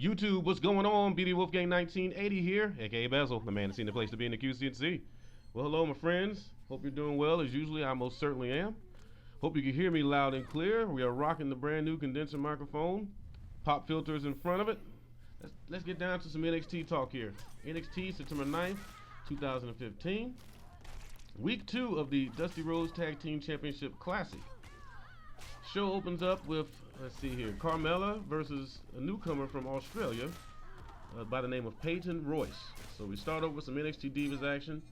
YouTube, what's going on? BD Wolfgang 1980 here, aka Bezell, the man that's seen the place to be in the QCNC. Well, hello, my friends. Hope you're doing well. As usually, I most certainly am. Hope you can hear me loud and clear. We are rocking the brand new condenser microphone. Pop filters in front of it. Let's get down to some NXT talk here. NXT, September 9th, 2015. Week 2 of the Dusty Rhodes Tag Team Championship Classic. Show opens up with, let's see here, Carmella versus a newcomer from Australia by the name of Peyton Royce. So we start over with some NXT Divas action.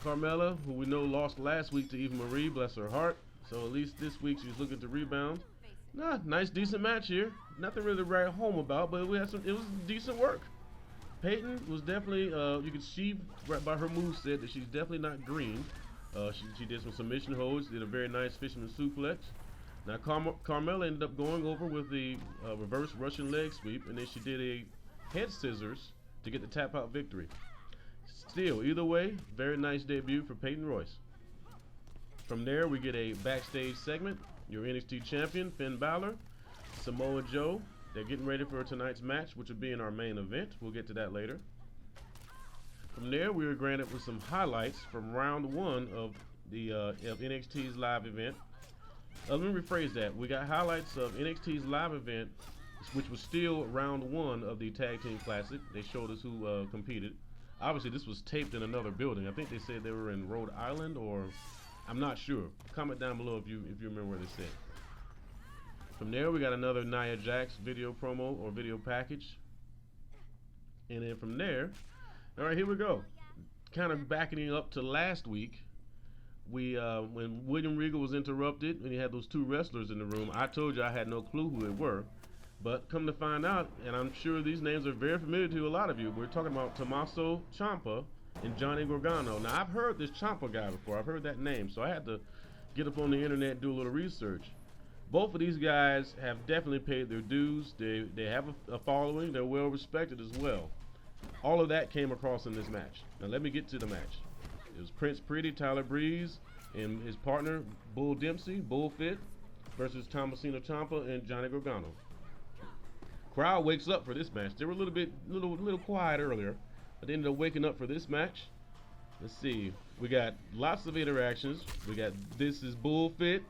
Carmella, who we know lost last week to Eva Marie, bless her heart. So at least this week she's looking to rebound. Nice, decent match here. Nothing really to write home about, but it was decent work. Peyton was definitely, you could see right by her moveset that she's definitely not green. She did some submission holds, did a very nice fisherman suplex. Now Carmella ended up going over with the reverse Russian leg sweep, and then she did a head scissors to get the tap out victory. Still, either way, very nice debut for Peyton Royce. From there, we get a backstage segment. Your NXT champion, Finn Balor, Samoa Joe. They're getting ready for tonight's match, which will be in our main event. We'll get to that later. From there, we were granted with some highlights from round 1 of the of NXT's live event. Let me rephrase that. We got highlights of NXT's live event, which was still round 1 of the Tag Team Classic. They showed us who competed. Obviously, this was taped in another building. I think they said they were in Rhode Island, or I'm not sure. Comment down below if you remember where they said. From there, we got another Nia Jax video promo or video package. And then from there, all right, here we go. Kind of backing up to last week. When William Regal was interrupted and he had those 2 wrestlers in the room, I told you I had no clue who they were. But come to find out, and I'm sure these names are very familiar to a lot of you, we're talking about Tommaso Ciampa and Johnny Gargano. Now, I've heard this Ciampa guy before. I've heard that name, so I had to get up on the internet and do a little research. Both of these guys have definitely paid their dues. They have a following. They're well respected as well. All of that came across in this match. Now, let me get to the match. It was Prince Pretty, Tyler Breeze, and his partner, Bull Dempsey, Bullfit, versus Tommasino Ciampa and Johnny Gargano. Crowd wakes up for this match. They were a little quiet earlier, but they ended up waking up for this match. Let's see. We got lots of interactions. We got This is Bullfit.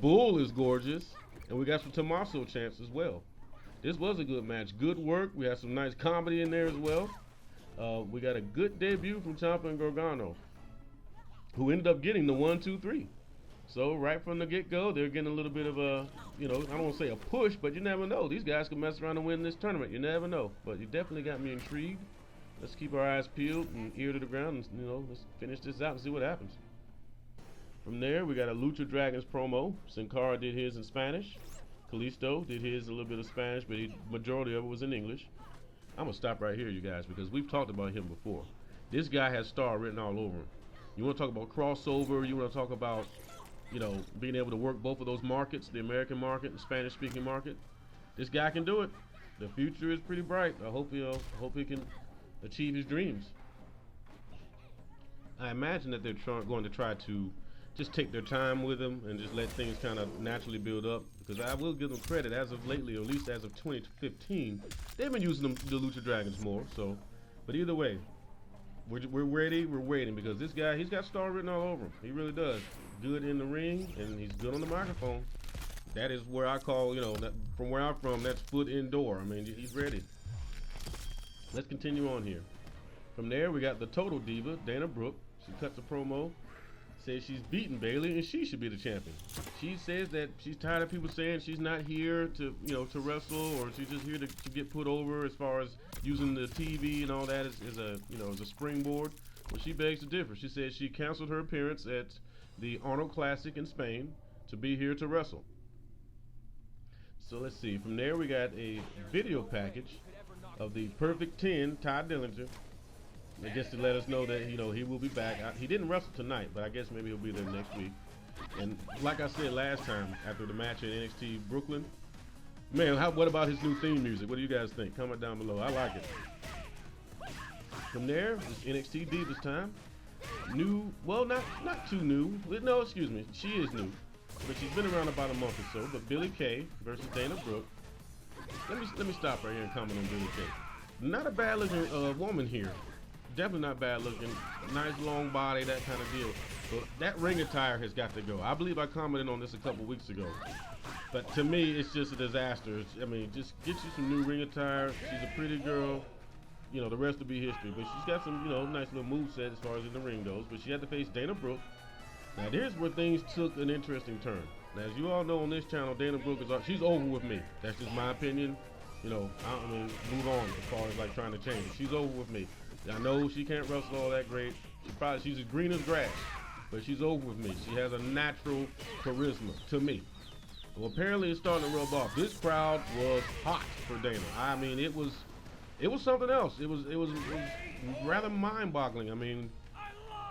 Bull is gorgeous. And we got some Tommaso chants as well. This was a good match. Good work. We had some nice comedy in there as well. We got a good debut from Ciampa and Gargano, who ended up getting the 1, 2, 3. So right from the get-go, they're getting a little bit of a, I don't want to say a push, but you never know. These guys can mess around and win this tournament. You never know. But you definitely got me intrigued. Let's keep our eyes peeled and ear to the ground, and let's finish this out and see what happens. From there, we got a Lucha Dragons promo. Sin Cara did his in Spanish. Kalisto did his a little bit of Spanish, but majority of it was in English. I'm going to stop right here, you guys, because we've talked about him before. This guy has star written all over him. You want to talk about crossover, you want to talk about, being able to work both of those markets, the American market and Spanish-speaking market. This guy can do it. The future is pretty bright. I hope he can achieve his dreams. I imagine that they're going to try to just take their time with him and just let things kind of naturally build up. Because I will give them credit, as of lately, or at least as of 2015, they've been using the Lucha Dragons more. So, but either way, we're ready. We're waiting, because this guy, he's got star written all over him. He really does. Good in the ring, and he's good on the microphone. That is where I call, from where I'm from, that's foot indoor. I mean, he's ready. Let's continue on here. From there, we got the Total Diva, Dana Brooke. She cuts a promo, says she's beaten Bayley and she should be the champion. She says that she's tired of people saying she's not here to, to wrestle, or she's just here to get put over, as far as using the TV and all that as a springboard. Well, she begs to differ. She says she canceled her appearance at the Arnold Classic in Spain to be here to wrestle. So let's see. From there, we got a video package of the Perfect 10, Ty Dillinger. I guess to let us know that he will be back. He didn't wrestle tonight, but I guess maybe he'll be there next week. And like I said last time, after the match at NXT Brooklyn, man, what about his new theme music? What do you guys think? Comment down below. I like it. From there, it's NXT Divas time. New, well, not too new. No, excuse me, she is new, but she's been around about a month or so. But Billie Kay versus Dana Brooke. let me stop right here and comment on Billie Kay. Not a bad looking woman here. Definitely not bad looking. Nice long body, that kind of deal. But that ring attire has got to go. I believe I commented on this a couple weeks ago. But to me, it's just a disaster. I mean, just get you some new ring attire. She's a pretty girl. You know, the rest will be history. But she's got some, you know, nice little moveset as far as in the ring goes. But she had to face Dana Brooke. Now, here's where things took an interesting turn. Now, as you all know on this channel, Dana Brooke she's over with me. That's just my opinion. You know, I mean, move on as far as like trying to change. She's over with me. I know she can't wrestle all that great. She's as green as grass, but she's over with me. She has a natural charisma to me. Well, apparently it's starting to rub off. This crowd was hot for Dana. I mean, it was something else. It was rather mind-boggling. I mean,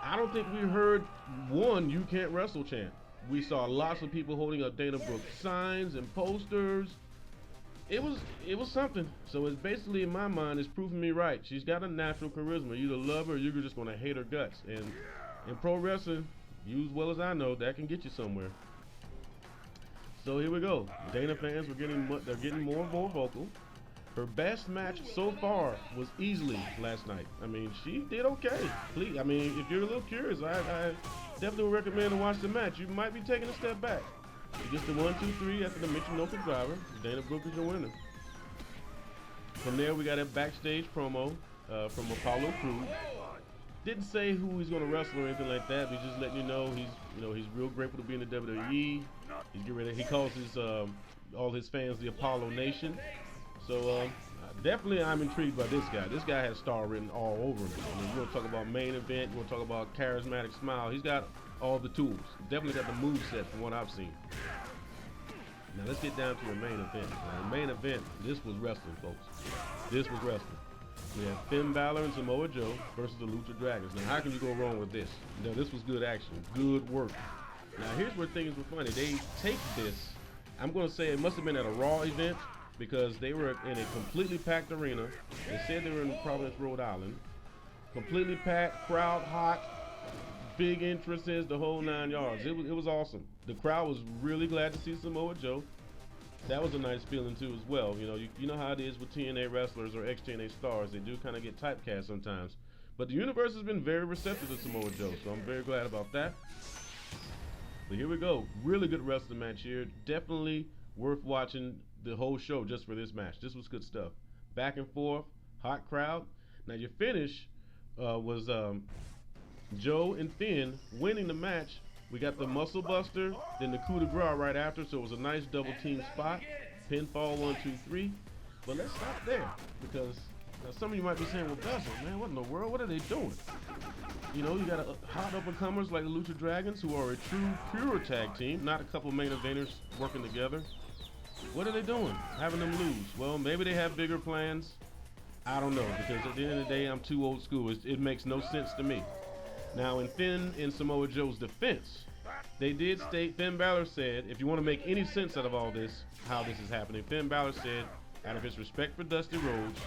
I don't think we heard one "You Can't Wrestle" chant. We saw lots of people holding up Dana Brooke signs and posters. It was something. So it's basically, in my mind, it's proving me right. She's got a natural charisma. You either love her or you're just gonna hate her guts. And in pro wrestling, you as well as I know, that can get you somewhere. So here we go. Dana fans they're getting more and more vocal. Her best match so far was easily last night. I mean, she did okay. Please, I mean, if you're a little curious, I definitely would recommend to watch the match. You might be taking a step back. She gets the 1, 2, 3 after the Michinoku driver. Dana Brooke is your winner. From there, we got a backstage promo from Apollo Crews. Didn't say who he's going to wrestle or anything like that. But he's just letting you know he's real grateful to be in the WWE. He's getting ready. He calls all his fans the Apollo Nation. So definitely, I'm intrigued by this guy. This guy has star written all over him. I mean, you want to talk about main event? You want to talk about charismatic smile? He's got all the tools. Definitely got the move set from what I've seen. Now let's get down to the main event. Now, the main event, this was wrestling, folks. This was wrestling. We have Finn Balor and Samoa Joe versus the Lucha Dragons. Now, how can you go wrong with this? Now, this was good action, good work. Now, here's where things were funny. They take this, I'm going to say it must have been at a Raw event because they were in a completely packed arena. They said they were in Providence, Rhode Island. Completely packed, crowd hot, big entrances, the whole 9 yards. It was awesome. The crowd was really glad to see Samoa Joe. That was a nice feeling too as well. You know how it is with TNA wrestlers or ex-TNA stars. They do kind of get typecast sometimes. But the universe has been very receptive to Samoa Joe, so I'm very glad about that. But here we go. Really good wrestling match here. Definitely worth watching the whole show just for this match. This was good stuff. Back and forth, hot crowd. Now your finish was Joe and Finn winning the match. We got the Muscle Buster, then the coup de grace right after, so it was a nice double team spot. Pinfall 1, 2, 3. But let's stop there because now some of you might be saying, well, Bezell, man, what in the world? What are they doing? You know, you got hot up-and-comers like the Lucha Dragons who are a true, pure tag team, not a couple main eventers working together. What are they doing? Having them lose? Well, maybe they have bigger plans. I don't know, because at the end of the day, I'm too old school. It makes no sense to me. Now, in Finn and Samoa Joe's defense, they did state, Finn Balor said, if you want to make any sense out of all this, how this is happening, Finn Balor said, out of his respect for Dusty Rhodes,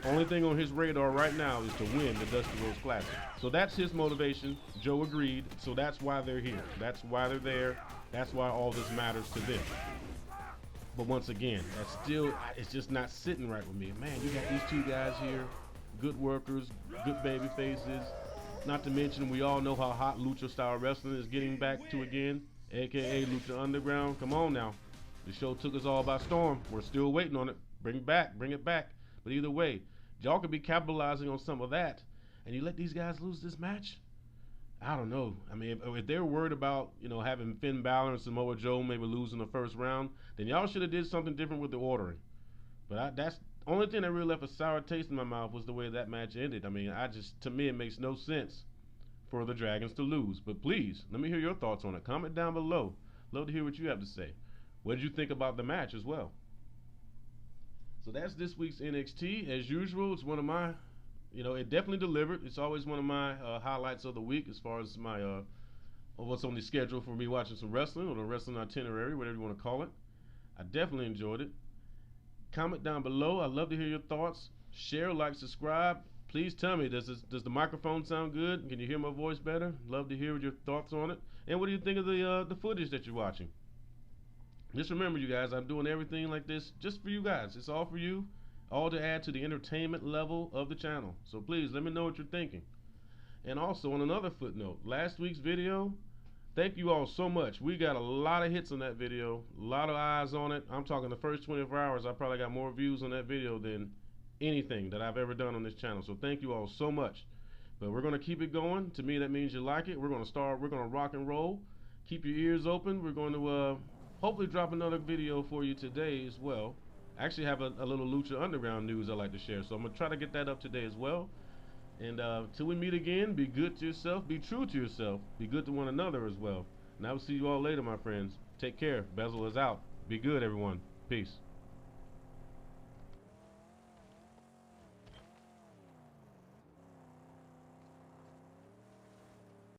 only thing on his radar right now is to win the Dusty Rhodes Classic. So that's his motivation. Joe agreed, so that's why they're here. That's why they're there. That's why all this matters to them. But once again, it's just not sitting right with me. Man, you got these two guys here, good workers, good baby faces. Not to mention, we all know how hot Lucha style wrestling is getting back to again, aka Lucha Underground. Come on now. The show took us all by storm. We're still waiting on it. Bring it back. But either way, y'all could be capitalizing on some of that, and you let these guys lose this match? I don't know. I mean, if they're worried about, having Finn Balor and Samoa Joe maybe losing the first round, then y'all should have did something different with the ordering. But that's the only thing that really left a sour taste in my mouth was the way that match ended. I mean, to me, it makes no sense for the Dragons to lose. But please, let me hear your thoughts on it. Comment down below. Love to hear what you have to say. What did you think about the match as well? So that's this week's NXT. As usual, it's one of my, it definitely delivered. It's always one of my highlights of the week as far as my what's on the schedule for me watching some wrestling or the wrestling itinerary, whatever you want to call it. I definitely enjoyed it. Comment down below. I'd love to hear your thoughts. Share, like, subscribe. Please tell me, does the microphone sound good? Can you hear my voice better? Love to hear your thoughts on it. And what do you think of the footage that you're watching? Just remember, you guys, I'm doing everything like this just for you guys. It's all for you, all to add to the entertainment level of the channel. So please let me know what you're thinking. And also, on another footnote, last week's video, thank you all so much. We got a lot of hits on that video, a lot of eyes on it. I'm talking the first 24 hours, I probably got more views on that video than anything that I've ever done on this channel. So thank you all so much. But we're going to keep it going. To me, that means you like it. We're going to rock and roll. Keep your ears open. We're going to hopefully drop another video for you today as well. I actually have a little Lucha Underground news I'd like to share. So I'm going to try to get that up today as well. And till we meet again, be good to yourself, be true to yourself, be good to one another as well. And I will see you all later, my friends. Take care. Bezell is out. Be good, everyone. Peace.